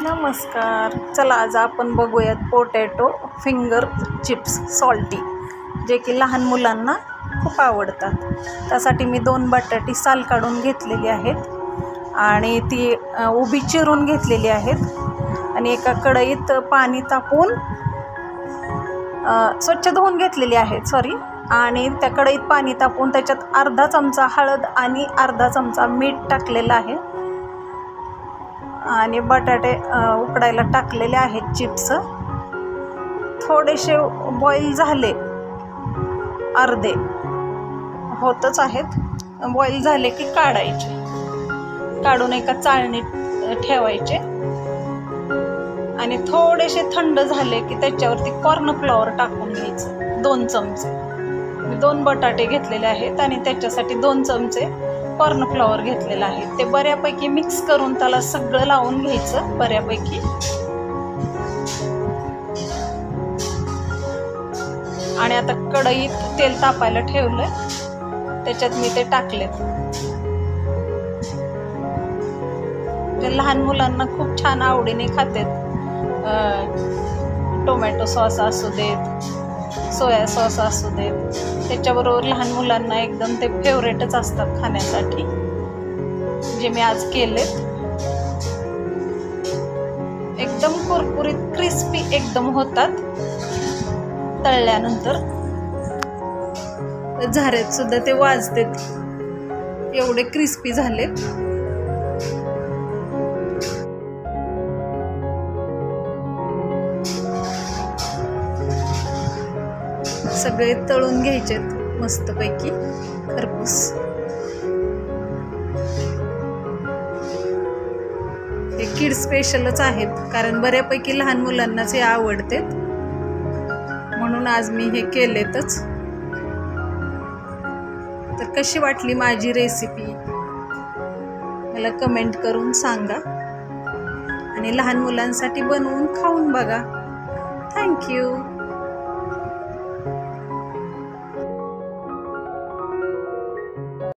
नमस्कार. चला आज आपण बघूयात पोटॅटो फिंगर चिप्स सॉल्टी, जे की लहान मुलांना खूप आवडतात. त्यासाठी मी 2 बटाटे साल काढून घेतलेली आहेत आणि ती उभी चिरून घेतलेली आहेत आणि एका कढईत पाणी तापवून स्वच्छ धुवून घेतलेली आहेत आणि त्या कढईत पाणी तापवून त्याच्यात अर्धा चमचा हळद आणि अर्धा चमचा मीठ टाकलेलं आहे आणि बटाटे उकडायला टाकलेले आहेत. चिप्स थोडेसे बॉईल झाले, अर्धे होतच आहेत. बॉईल झाले की काढायचे, काढून एका चाळणीत ठेवायचे आणि थोडेसे थंड झाले की त्याच्यावरती कॉर्नफ्लॉवर टाकून घ्यायचं. 2 चमचे. मी 2 बटाटे घेतलेले आहेत आणि त्याच्यासाठी 2 चमचे कॉर्नफ्लॉवर घेतलेलं आहे. ते बऱ्यापैकी मिक्स करून त्याला सगळं लावून घ्यायचं बऱ्यापैकी. आणि आता कढईत तेल तापायला ठेवलंय, त्याच्यात मी ते टाकलेत. ते लहान मुलांना खूप छान आवडीने खातात. टोमॅटो सॉस असू देत, सोया सॉस असू देत, त्याच्याबरोबर लहान मुलांना एकदम ते फेवरेटच असतात खाण्यासाठी, जे मी आज केलेत. एकदम कुरकुरीत क्रिस्पी एकदम होतात तळल्यानंतर. झाऱ्यात सुद्धा ते वाजतात, एवढे क्रिस्पी झालेत. सगळे तळून घ्यायचेत मस्तपैकी खरपूस. हे किड स्पेशलच आहेत, कारण बऱ्यापैकी लहान मुलांनाच हे आवडते, म्हणून आज मी हे केलेतच. तर कशी वाटली माझी रेसिपी मला कमेंट करून सांगा आणि लहान मुलांसाठी बनवून खाऊन बघा. थँक्यू.